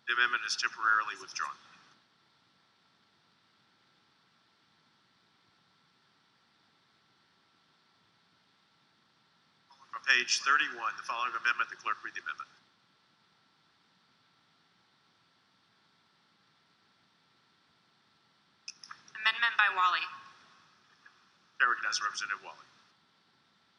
The amendment is temporarily withdrawn. On page 31, the following amendment, the clerk read the amendment. Amendment by Walle. Chair recognizes Representative Walle.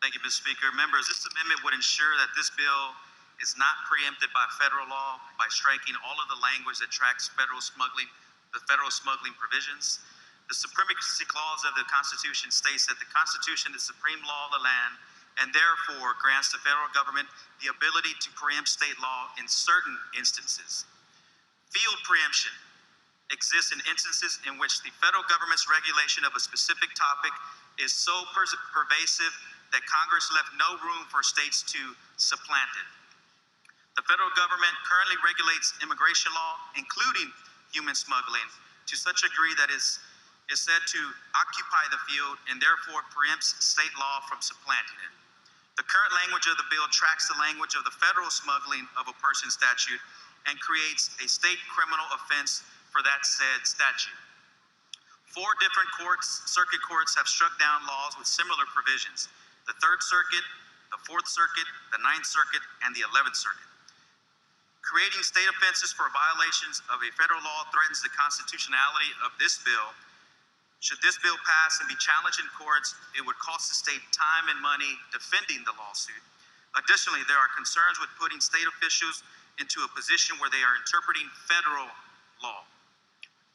Thank you, Mr. Speaker. Members, this amendment would ensure that this bill is not preempted by federal law by striking all of the language that tracks the federal smuggling provisions. The Supremacy Clause of the Constitution states that the Constitution is the supreme law of the land and therefore grants the federal government the ability to preempt state law in certain instances. Field preemption exists in instances in which the federal government's regulation of a specific topic is so pervasive that Congress left no room for states to supplant it. The federal government currently regulates immigration law, including human smuggling, to such a degree that is said to occupy the field and therefore preempts state law from supplanting it. The current language of the bill tracks the language of the federal smuggling of a person statute and creates a state criminal offense for that said statute. 4 different circuit courts have struck down laws with similar provisions: the 3rd Circuit, the 4th Circuit, the 9th Circuit, and the 11th Circuit. Creating state offenses for violations of a federal law threatens the constitutionality of this bill. Should this bill pass and be challenged in courts, it would cost the state time and money defending the lawsuit. Additionally, there are concerns with putting state officials into a position where they are interpreting federal law.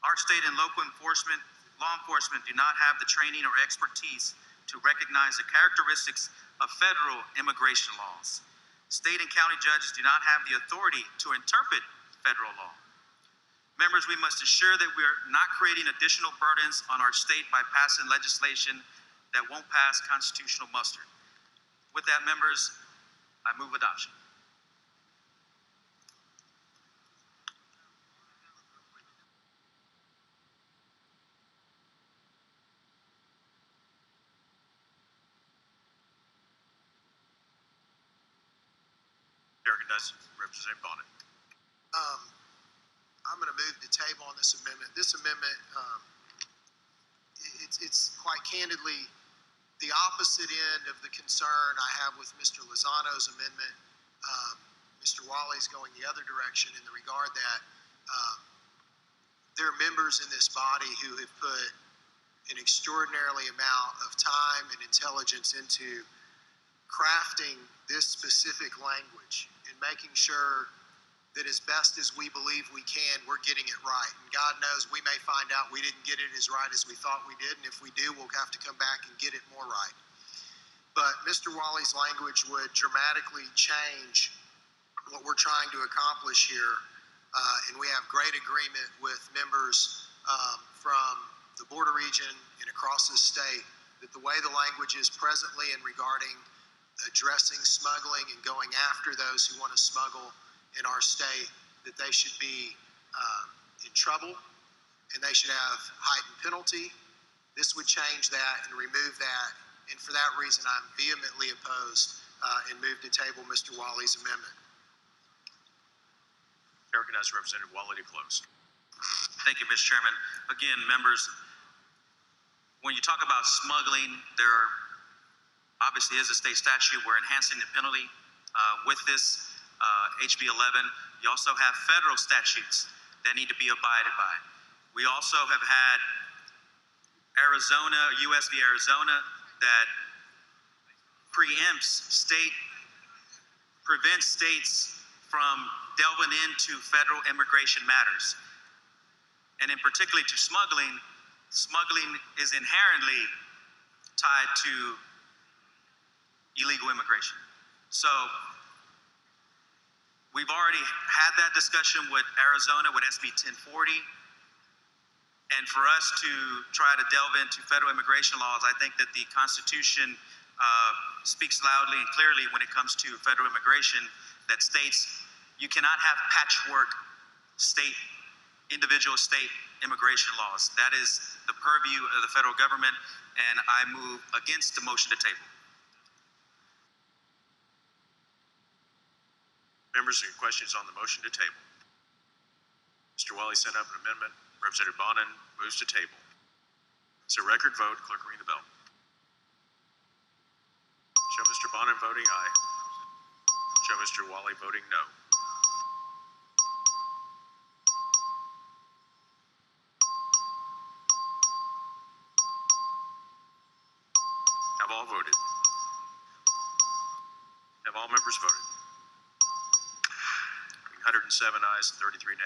Our state and local law enforcement do not have the training or expertise to recognize the characteristics of federal immigration laws. State and county judges do not have the authority to interpret federal law. Members, we must ensure that we are not creating additional burdens on our state by passing legislation that won't pass constitutional muster. With that, members, I move adoption. Representative Bonnet. I'm going to move the table on this amendment. This amendment, it's quite candidly the opposite end of the concern I have with Mr. Lozano's amendment. Mr. Walle's going the other direction in the regard that there are members in this body who have put an extraordinarily amount of time and intelligence into crafting this specific language and making sure that as best as we believe we can, we're getting it right. And God knows we may find out we didn't get it as right as we thought we did, and if we do, we'll have to come back and get it more right. But Mr. Walle's language would dramatically change what we're trying to accomplish here, and we have great agreement with members from the border region and across the state that the way the language is presently and regarding addressing smuggling and going after those who want to smuggle in our state, that they should be in trouble and they should have heightened penalty. This would change that and remove that, and for that reason I'm vehemently opposed and move to table Mr. Walle's amendment. I recognize Representative Walle to close. Thank you, Mr. Chairman. Again, members, when you talk about smuggling, there obviously is a state statute. We're enhancing the penalty with this HB 11. You also have federal statutes that need to be abided by. We also have had Arizona, US v. Arizona, that prevents states from delving into federal immigration matters. And in particularly to smuggling is inherently tied to illegal immigration. So we've already had that discussion with Arizona with SB 1040. And for us to try to delve into federal immigration laws, I think that the Constitution speaks loudly and clearly when it comes to federal immigration that states you cannot have patchwork individual state immigration laws. That is the purview of the federal government, and I move against the motion to table. Members, any questions on the motion to table? Mr. Walle sent up an amendment. Representative Bonin moves to table. It's a record vote. Clerk, ring the bell. Show Mr. Bonin voting aye. Show Mr. Walle voting no. Have all voted? Have all members voted? 107 ayes and 33 nays.